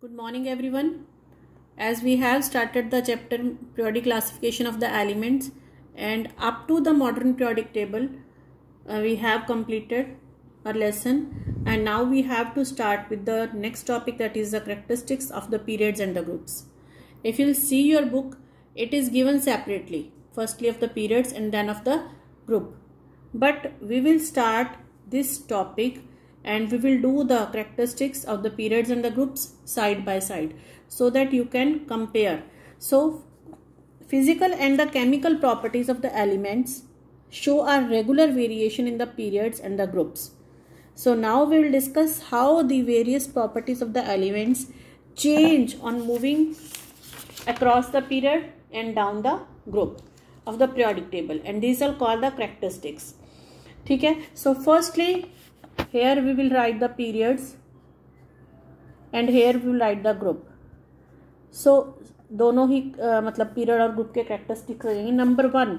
Good morning everyone. As we have started the chapter periodic classification of the elements and up to the modern periodic table, we have completed our lesson, and now we have to start with the next topic, that is the characteristics of the periods and the groups. If you see your book, it is given separately, firstly of the periods and then of the group. But we will start this topic and we will do the characteristics of the periods and the groups side by side so that you can compare. So physical and the chemical properties of the elements show a regular variation in the periods and the groups. So now we will discuss how the various properties of the elements change on moving across the period and down the group of the periodic table, and these are called the characteristics. Okay, so firstly here we will write the periods and here we will write the group. So दोनों ही मतलब period और group के characteristics रहेंगे. Number 1,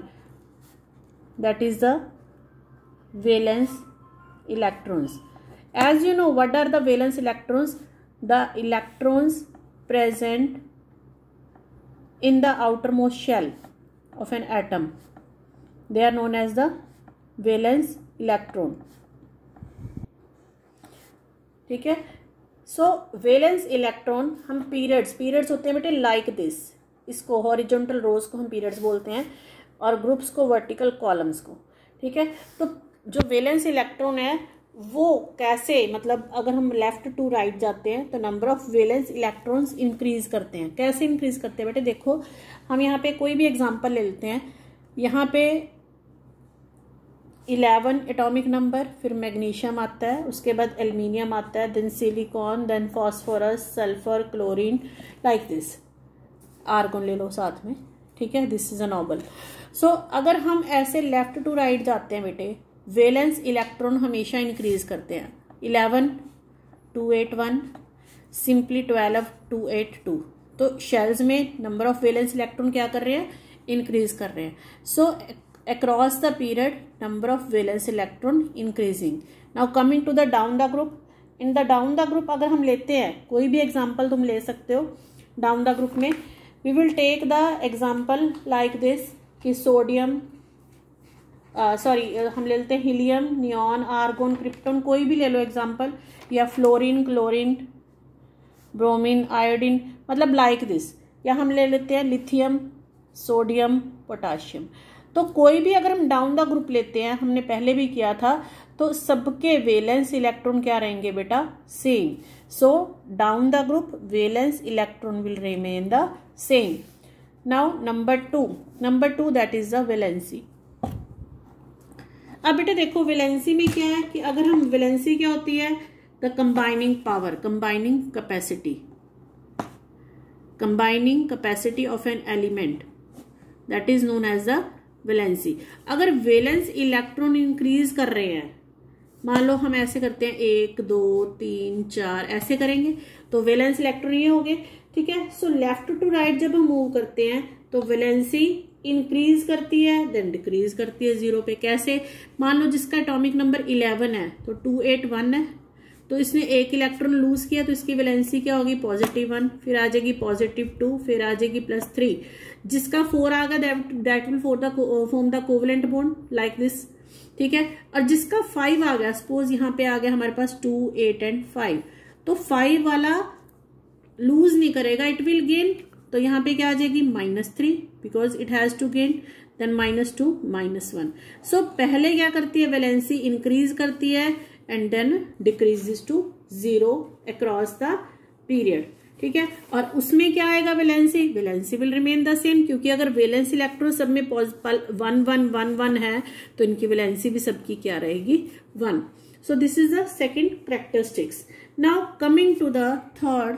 that is the valence electrons. As you know, what are the valence electrons? The electrons present in the outermost shell of an atom, they are known as the valence electron. ठीक है. सो valence electron हम periods होते हैं बेटे like this, इसको horizontal रोज को हम periods बोलते हैं और ग्रुप्स को वर्टिकल कॉलम्स को. ठीक है. तो जो वैलेंस इलेक्ट्रॉन है वो कैसे, मतलब अगर हम लेफ्ट टू राइट जाते हैं तो number of valence electrons increase करते हैं. कैसे इंक्रीज करते हैं बेटे, देखो हम यहाँ पे कोई भी एग्जांपल ले लेते हैं. यहाँ पे 11 एटॉमिक नंबर, फिर मैग्नीशियम आता है, उसके बाद एल्युमिनियम आता है, then silicon, then phosphorus, sulphur, chlorine, like this. Argon ले लो साथ में. ठीक है, दिस इज अ नोबल. सो अगर हम ऐसे लेफ्ट टू राइट जाते हैं बेटे, वैलेंस इलेक्ट्रॉन हमेशा इंक्रीज करते हैं. 11 281, सिंपली 12 282. तो शेल्स में नंबर ऑफ वैलेंस इलेक्ट्रॉन क्या कर रहे हैं, इंक्रीज कर रहे हैं. सो across the period number of valence electron increasing. Now coming to the down the group. In the down the group अगर हम लेते हैं, कोई भी एग्जाम्पल तुम ले सकते हो डाउन द ग्रुप में. we will take the example like this कि सोडियम हम ले लेते हैं हीलियम, नियॉन, आर्गोन, क्रिप्टोन, कोई भी ले लो एग्जाम्पल, या फ्लोरीन, क्लोरीन, ब्रोमीन, आयोडीन, मतलब लाइक दिस. या हम ले लेते हैं लिथियम, सोडियम, पोटाशियम. तो कोई भी अगर हम डाउन द ग्रुप लेते हैं, हमने पहले भी किया था, तो सबके वैलेंस इलेक्ट्रॉन क्या रहेंगे बेटा, same. So down the group valence electron will remain the same. Now number two that is the valency. अब बेटा देखो वैलेंसी में क्या है कि अगर हम वैलेंसी क्या होती है, the combining power, combining capacity of an element, that is known as the valency. अगर वैलेंस इलेक्ट्रॉन इंक्रीज कर रहे हैं, मान लो हम ऐसे करते हैं 1 2 3 4 ऐसे करेंगे, तो वैलेंस इलेक्ट्रॉन ये हो गए. ठीक है. सो लेफ्ट टू राइट जब हम मूव करते हैं तो वैलेंसी इंक्रीज करती है देन डिक्रीज करती है 0 पे. कैसे, मान लो जिसका एटॉमिक नंबर 11 है तो 281 है, तो इसने एक इलेक्ट्रॉन लूज किया तो इसकी वैलेंसी क्या होगी, +1, फिर आ जाएगी +2, फिर आ जाएगी +3. जिसका 4 आ गया that will form the covalent bond like this. ठीक है. और जिसका 5 आ गया, सपोज यहाँ पे आ गया हमारे पास 2 8 एंड 5, तो 5 वाला लूज नहीं करेगा, इट विल गेन. तो यहाँ पे क्या आ जाएगी -3 because it has to gain, then -2 -1. So पहले क्या करती है, वैलेंसी इंक्रीज करती है and then decreases to 0 across the period. ठीक है. और उसमें क्या आएगा, valency will remain the same, क्योंकि अगर वैलेंस इलेक्ट्रॉन सब में 1 1 1 1 है तो इनकी वैलेंसी भी सबकी क्या रहेगी, 1. So this is the second characteristics. Now coming to the third,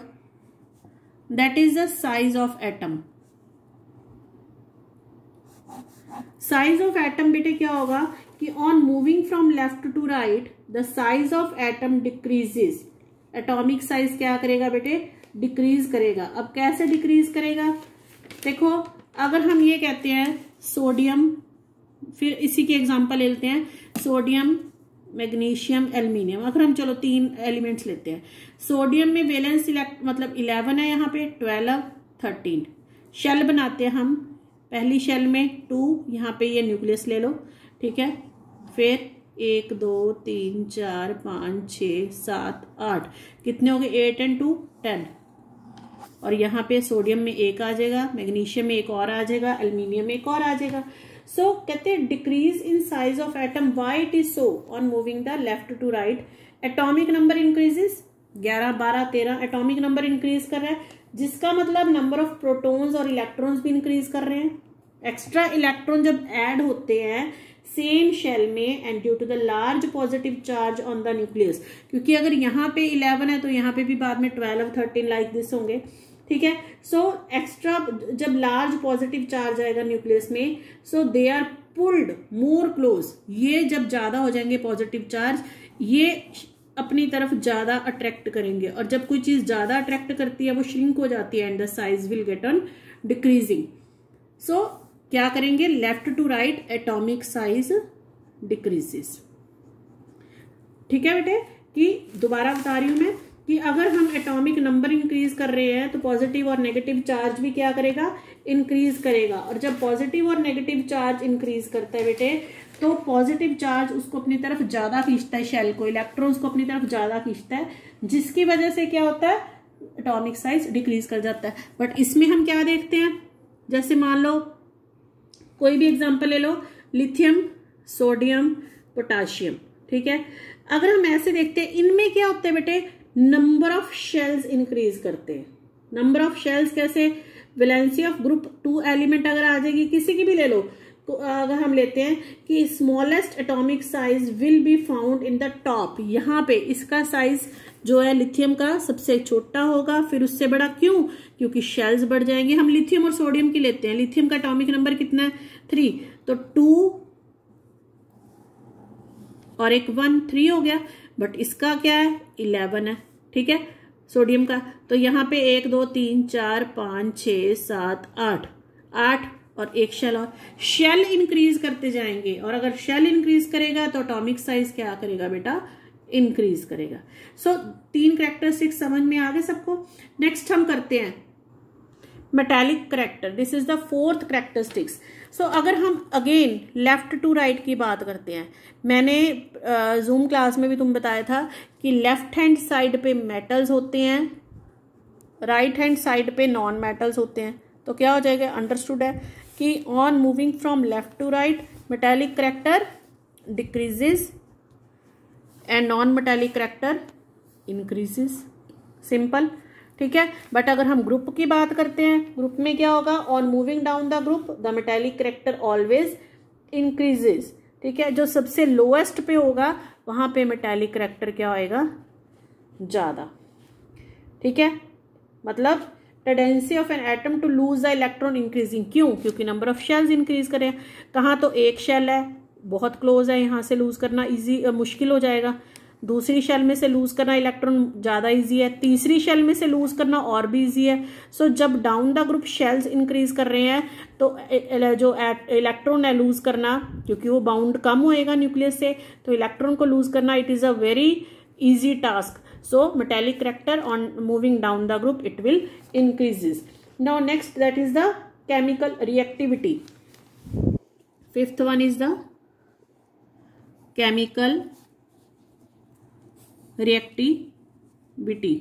that is the size of atom. Size of atom बेटे क्या होगा कि on moving from left to right the size of atom decreases. Atomic size क्या करेगा बेटे, decrease करेगा. अब कैसे डिक्रीज करेगा, देखो अगर हम ये कहते हैं सोडियम, फिर इसी के एग्जांपल लेते हैं, सोडियम मैग्नीशियम, एल्यूमिनियम। अगर हम चलो 3 एलिमेंट्स लेते हैं, सोडियम में वैलेंस मतलब 11 है, यहाँ पे 12, 13। शेल बनाते हैं हम, पहली शेल में 2, यहाँ पे ये न्यूक्लियस ले लो, ठीक है। फिर 1 2 3 4 5 6 7 8, कितने हो गए? 8 and 2 10। और यहाँ पे सोडियम में 1 आ जाएगा, मैग्नीशियम में 1 और आ जाएगा, एल्यूमिनियम में 1 और आ जाएगा। सो कहते हैं decrease in size of atom, why it is so? On moving the left to right atomic number increases. 11 12 13 atomic number increase कर रहा है, जिसका मतलब नंबर ऑफ प्रोटॉन्स और इलेक्ट्रॉन्स भी इंक्रीज कर रहे हैं। एक्स्ट्रा इलेक्ट्रॉन जब ऐड होते हैं सेम शेल में and due to the large positive charge on the nucleus, क्योंकि अगर यहाँ पे 11 है तो यहाँ पे भी बाद में 12 13 लाइक दिस होंगे, ठीक है। सो एक्स्ट्रा जब लार्ज पॉजिटिव चार्ज आएगा न्यूक्लियस में, so they are pulled more close. ये जब ज्यादा हो जाएंगे पॉजिटिव चार्ज, ये अपनी तरफ ज्यादा अट्रैक्ट करेंगे, और जब कोई चीज ज्यादा अट्रैक्ट करती है वो श्रिंक हो जाती है and the size will get on decreasing. So क्या करेंगे? Left to right atomic size decreases. ठीक है बेटे, कि दोबारा बता रही हूं मैं कि अगर हम एटॉमिक नंबर इंक्रीज कर रहे हैं तो पॉजिटिव और नेगेटिव चार्ज भी क्या करेगा? इंक्रीज करेगा। और जब पॉजिटिव और नेगेटिव चार्ज इंक्रीज करता है बेटे, तो पॉजिटिव चार्ज उसको अपनी तरफ ज्यादा खींचता है, शेल को, इलेक्ट्रॉन्स को अपनी तरफ ज्यादा खींचता है, जिसकी वजह से क्या होता है? एटॉमिक साइज डिक्रीज कर जाता है। बट इसमें हम क्या देखते हैं, जैसे मान लो कोई भी एग्जांपल ले लो, लिथियम, सोडियम, पोटाशियम, ठीक है। अगर हम ऐसे देखते हैं, इनमें क्या होता है बेटे? नंबर ऑफ शेल्स इंक्रीज करते हैं। नंबर ऑफ शेल्स कैसे? वैलेंसी ऑफ ग्रुप 2 एलिमेंट अगर आ जाएगी, किसी की भी ले लो, तो अगर हम लेते हैं कि smallest atomic size will be found in the top, यहाँ पे इसका साइज जो है लिथियम का सबसे छोटा होगा, फिर उससे बड़ा। क्यों? क्योंकि शेल्स बढ़ जाएंगे। हम लिथियम और सोडियम की लेते हैं, लिथियम का एटॉमिक नंबर कितना है? 3, तो 2 और 1 3 हो गया। बट इसका क्या है? 11 है, ठीक है, सोडियम का। तो यहाँ पे 1 2 3 4 5 6 7 8 और 1 शेल, और शेल इंक्रीज करते जाएंगे। और अगर शेल इंक्रीज करेगा तो एटॉमिक साइज क्या करेगा बेटा? इंक्रीज करेगा। सो 3 कैरेक्टरिस्टिक्स समझ में आ गए सबको। नेक्स्ट हम करते हैं metallic character. This is the 4th characteristics. So अगर हम अगेन लेफ्ट टू राइट की बात करते हैं, मैंने जूम क्लास में भी तुम बताया था कि लेफ्ट हैंड साइड पे मेटल्स होते हैं, राइट हैंड साइड पे नॉन मेटल्स होते हैं। तो क्या हो जाएगा? अंडरस्टूड है कि on moving from left to right metallic character decreases and non metallic character increases. Simple, ठीक है। बट अगर हम ग्रुप की बात करते हैं, ग्रुप में क्या होगा? On moving down the group the metallic character always increases, ठीक है। जो सबसे लोएस्ट पे होगा वहां पे मेटालिक करेक्टर क्या होएगा? ज्यादा, ठीक है। मतलब tendency of an atom to lose the electron increasing. क्यों? क्योंकि नंबर ऑफ शेल्स इंक्रीज करें। कहाँ? तो 1 शेल है, बहुत क्लोज है, यहाँ से लूज करना इजी मुश्किल हो जाएगा। दूसरी शेल में से लूज करना इलेक्ट्रॉन ज्यादा इजी है, तीसरी शेल में से लूज करना और भी इजी है। सो जब down the group shells increase कर रहे हैं तो जो इलेक्ट्रॉन है लूज करना, क्योंकि वो बाउंड कम होएगा न्यूक्लियस से, तो इलेक्ट्रॉन को लूज करना it is a very easy task. So metallic character on moving down the group it will increases. Now next that is the chemical reactivity. 5th one is the chemical reactivity.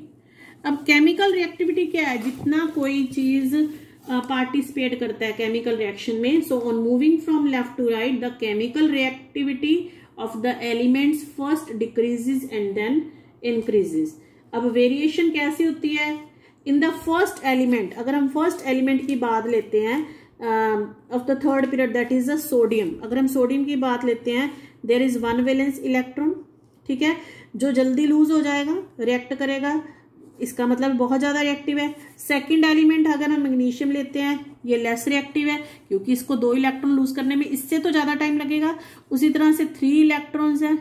अब chemical reactivity क्या है? जितना कोई चीज participate करता है chemical reaction में, so on moving from left to right the chemical reactivity of the elements first decreases and then increases. अब वेरिएशन कैसी होती है? इन द फर्स्ट एलिमेंट, अगर हम फर्स्ट एलिमेंट की बात लेते हैं of the 3rd period that is the sodium. अगर हम सोडियम की बात लेते हैं, देयर इज 1 वैलेंस इलेक्ट्रॉन, ठीक है, जो जल्दी लूज हो जाएगा, रिएक्ट करेगा, इसका मतलब बहुत ज्यादा रिएक्टिव है। सेकंड एलिमेंट अगर हम मैग्नीशियम लेते हैं, ये लेस रिएक्टिव है, क्योंकि इसको 2 इलेक्ट्रॉन लूज करने में इससे तो ज्यादा टाइम लगेगा। उसी तरह से 3 इलेक्ट्रॉन्स हैं,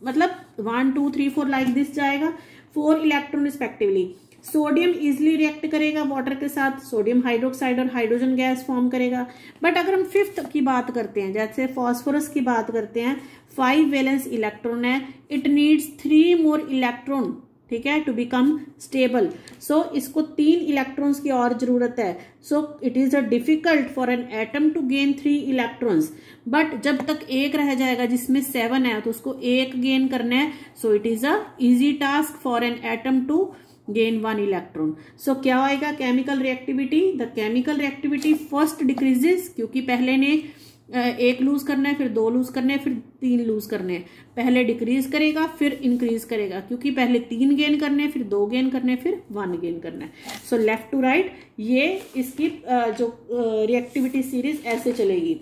मतलब 1 2 3 4 लाइक दिस जाएगा, 4 electron respectively. Sodium easily react करेगा वाटर के साथ, सोडियम हाइड्रोक्साइड और हाइड्रोजन गैस फॉर्म करेगा। बट अगर हम फिफ्थ की बात करते हैं, जैसे फॉस्फोरस की बात करते हैं, 5 वैलेंस इलेक्ट्रॉन है, इट नीड्स 3 मोर इलेक्ट्रॉन, ठीक है, टू बिकम स्टेबल। सो इसको 3 इलेक्ट्रॉन्स की और जरूरत है। So it is a difficult for an atom to gain 3 electrons. But जब तक एक रह जाएगा जिसमें 7 है तो उसको एक गेन करना है। So it is a easy task for an atom to gain 1 electron. So क्या होएगा chemical reactivity? The chemical reactivity first decreases, क्योंकि पहले ने एक लूज करना है, फिर 2 लूज करने हैं, फिर 3 लूज करने हैं। पहले डिक्रीज करेगा फिर इंक्रीज करेगा, क्योंकि पहले 3 गेन करने हैं, फिर 2 गेन करने हैं, फिर 1 गेन करना है। सो लेफ्ट टू राइट ये इसकी जो रिएक्टिविटी सीरीज ऐसे चलेगी,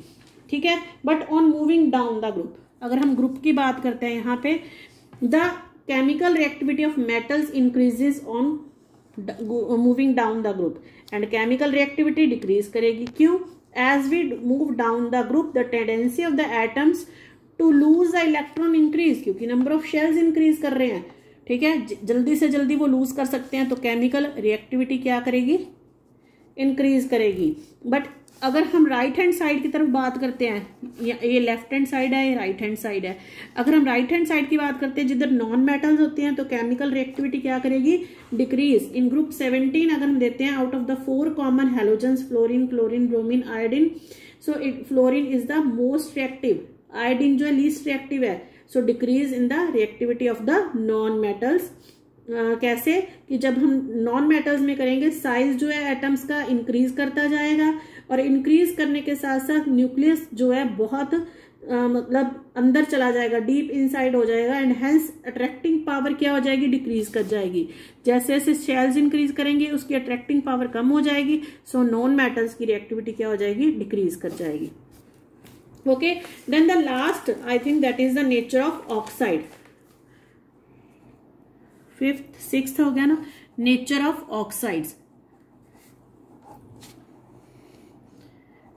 ठीक है। But on moving down the group, अगर हम ग्रुप की बात करते हैं यहाँ पे, the chemical reactivity of metals increases on moving down the group and chemical reactivity decrease करेगी। क्यों? As we move down the group, the tendency of the atoms to lose the electron increase, क्योंकि number of shells increase कर रहे हैं, ठीक है, जल्दी से जल्दी वो लूज कर सकते हैं, तो केमिकल रिएक्टिविटी क्या करेगी? इंक्रीज करेगी। बट अगर हम राइट हैंड साइड की तरफ बात करते हैं, ये लेफ्ट हैंड साइड है, ये राइट हैंड साइड है, अगर हम राइट हैंड साइड की बात करते हैं जिधर नॉन मेटल्स होते हैं, तो केमिकल रिएक्टिविटी क्या करेगी? डिक्रीज। इन ग्रुप 17 अगर हम देते हैं, out of the 4 common halogens, fluorine, chlorine, bromine, iodine, so fluorine is the most reactive, iodine जो है लीस्ट रिएक्टिव है। So decrease in the reactivity of the non metals. कैसे? कि जब हम नॉन मेटल्स में करेंगे, साइज जो है एटम्स का इंक्रीज करता जाएगा, और इंक्रीज करने के साथ साथ न्यूक्लियस जो है बहुत मतलब अंदर चला जाएगा, डीप इनसाइड हो जाएगा, एंड हेंस अट्रैक्टिंग पावर क्या हो जाएगी? डिक्रीज कर जाएगी। जैसे जैसे शेल्स इंक्रीज करेंगे उसकी अट्रैक्टिंग पावर कम हो जाएगी। सो नॉन मेटल्स की रिएक्टिविटी क्या हो जाएगी? डिक्रीज कर जाएगी। Okay, then the last I think that is the nature of oxide. 5th 6th हो गया ना, nature of oxides.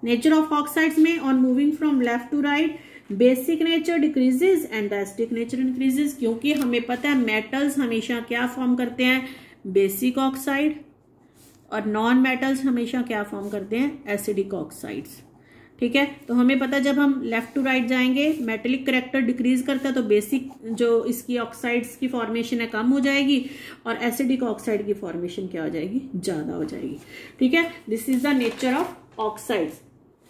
Nature of oxides में on moving from left to right, basic nature decreases and acidic nature increases, क्योंकि हमें पता है metals हमेशा क्या फॉर्म करते हैं? बेसिक ऑक्साइड, और नॉन मेटल्स हमेशा क्या फॉर्म करते हैं? एसिडिक ऑक्साइड्स, ठीक है। तो हमें पता है जब हम लेफ्ट टू राइट जाएंगे, मेटेलिक करेक्टर डिक्रीज करता है, तो बेसिक जो इसकी ऑक्साइड्स की फॉर्मेशन है कम हो जाएगी, और एसिडिक ऑक्साइड की फॉर्मेशन क्या हो जाएगी? ज्यादा हो जाएगी, ठीक है। This is the nature of oxides,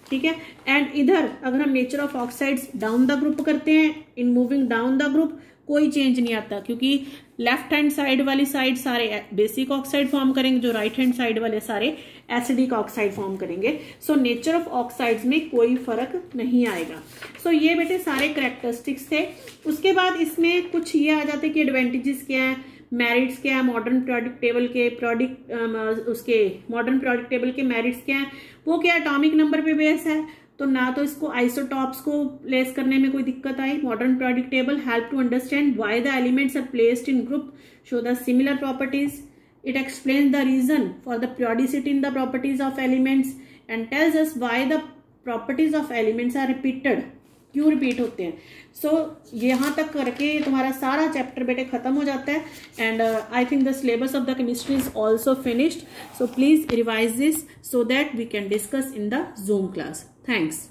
ठीक है। एंड इधर अगर हम nature of oxides down the group करते हैं, in moving down the group कोई चेंज नहीं आता, क्योंकि लेफ्ट हैंड साइड वाली साइड सारे बेसिक ऑक्साइड फॉर्म करेंगे, जो राइट हैंड साइड वाले सारे एसिडिक ऑक्साइड फॉर्म करेंगे। सो नेचर ऑफ ऑक्साइड्स में कोई फर्क नहीं आएगा। सो ये बेटे सारे कैरेक्टरिस्टिक्स थे। उसके बाद इसमें कुछ ये आ जाते कि एडवांटेजेस क्या है, मेरिट्स क्या है, मॉडर्न प्रोडक्ट टेबल के उसके मॉडर्न प्रोडक्ट टेबल के मेरिट्स क्या है, वो क्या एटॉमिक नंबर पे बेस है, तो ना तो इसको आइसोटॉप्स को प्लेस करने में कोई दिक्कत आई। Modern product table help to understand why the elements are placed in group, show the similar properties, it explains the reason for the periodicity in the properties of elements and tells us why the properties of elements are repeated, क्यों repeat होते हैं। सो यहाँ तक करके तुम्हारा सारा chapter बेटे खत्म हो जाता है, and I think the syllabus of the chemistry is also finished. So please revise this so that we can discuss in the Zoom class. Thanks.